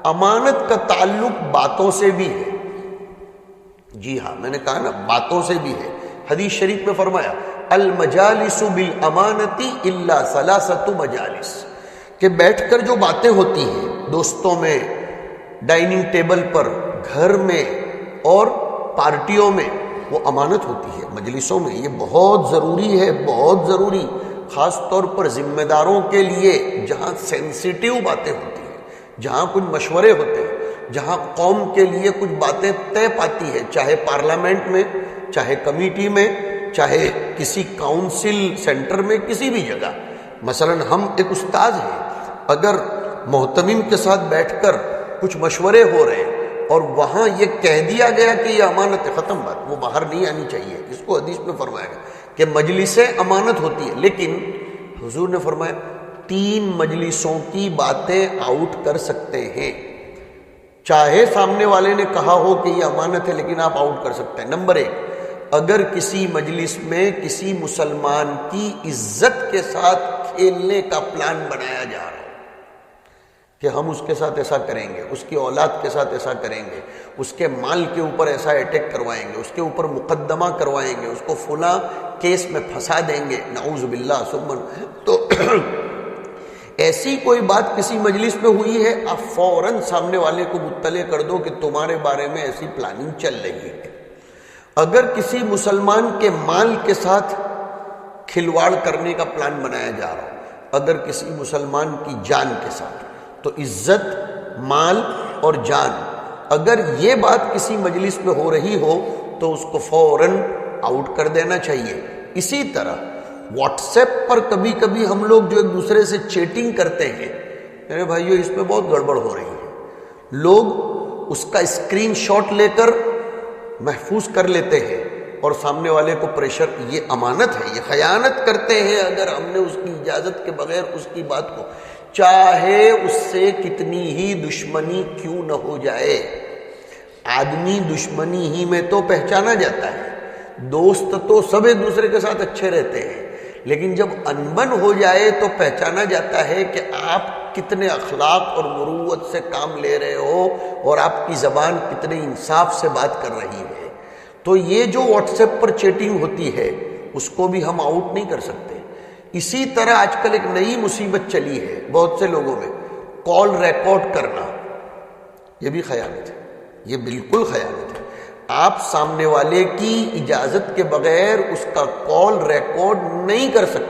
امانت کا تعلق باتوں سے بھی ہے. جی ہاں، میں نے کہا نا باتوں سے بھی ہے. حدیث شریف میں فرمایا المجالس بالامانۃ الا ثلاثۃ مجالس، کہ بیٹھ کر جو باتیں ہوتی ہیں دوستوں میں، ڈائننگ ٹیبل پر، گھر میں اور پارٹیوں میں، وہ امانت ہوتی ہے. مجلسوں میں یہ بہت ضروری ہے، بہت ضروری، خاص طور پر ذمہ داروں کے لیے، جہاں سینسیٹیو باتیں ہوتی ہیں، جہاں کچھ مشورے ہوتے ہیں، جہاں قوم کے لیے کچھ باتیں طے پاتی ہے، چاہے پارلیمنٹ میں، چاہے کمیٹی میں، چاہے کسی کاؤنسل سینٹر میں، کسی بھی جگہ. مثلا ہم ایک استاذ ہیں، اگر محتمم کے ساتھ بیٹھ کر کچھ مشورے ہو رہے ہیں اور وہاں یہ کہہ دیا گیا کہ یہ امانت ہے، ختم بات، وہ باہر نہیں آنی چاہیے. اس کو حدیث میں فرمایا گیا کہ مجلسیں امانت ہوتی ہے. لیکن حضور نے فرمایا 3 مجلسوں کی باتیں آؤٹ کر سکتے ہیں، چاہے سامنے والے نے کہا ہو کہ یہ امانت ہے، لیکن آپ آؤٹ کر سکتے ہیں. نمبر 1، اگر کسی مجلس میں کسی مسلمان کی عزت کے ساتھ کھیلنے کا پلان بنایا جا رہا ہے کہ ہم اس کے ساتھ ایسا کریں گے، اس کی اولاد کے ساتھ ایسا کریں گے، اس کے مال کے اوپر ایسا اٹیک کروائیں گے، اس کے اوپر مقدمہ کروائیں گے، اس کو فلاں کیس میں پھنسا دیں گے، نعوذ باللہ ثم، تو ایسی کوئی بات کسی مجلس میں ہوئی ہے، آپ فوراً سامنے والے کو مطلع کر دو کہ تمہارے بارے میں ایسی پلاننگ چل رہی ہے. اگر کسی مسلمان کے مال کے ساتھ کھلواڑ کرنے کا پلان بنایا جا رہا ہو، اگر کسی مسلمان کی جان کے ساتھ، تو عزت، مال اور جان، اگر یہ بات کسی مجلس میں ہو رہی ہو تو اس کو فوراً آؤٹ کر دینا چاہیے. اسی طرح واٹس ایپ پر کبھی کبھی ہم لوگ جو ایک دوسرے سے چیٹنگ کرتے ہیں، میرے بھائیو اس میں بہت گڑبڑ ہو رہی ہے. لوگ اس کا اسکرین شاٹ لے کر محفوظ کر لیتے ہیں اور سامنے والے کو پریشر، یہ امانت ہے، یہ خیانت کرتے ہیں اگر ہم نے اس کی اجازت کے بغیر اس کی بات کو، چاہے اس سے کتنی ہی دشمنی کیوں نہ ہو جائے. آدمی دشمنی ہی میں تو پہچانا جاتا ہے، دوست تو سب ایک دوسرے کے ساتھ اچھے رہتے ہیں، لیکن جب انبن ہو جائے تو پہچانا جاتا ہے کہ آپ کتنے اخلاق اور مروت سے کام لے رہے ہو اور آپ کی زبان کتنے انصاف سے بات کر رہی ہے. تو یہ جو واٹس ایپ پر چیٹنگ ہوتی ہے اس کو بھی ہم آؤٹ نہیں کر سکتے. اسی طرح آج کل ایک نئی مصیبت چلی ہے بہت سے لوگوں میں، کال ریکارڈ کرنا. یہ بھی خیانت ہے، یہ بالکل خیانت ہے. آپ سامنے والے کی اجازت کے بغیر اس کا کال ریکارڈ نہیں کر سکتے.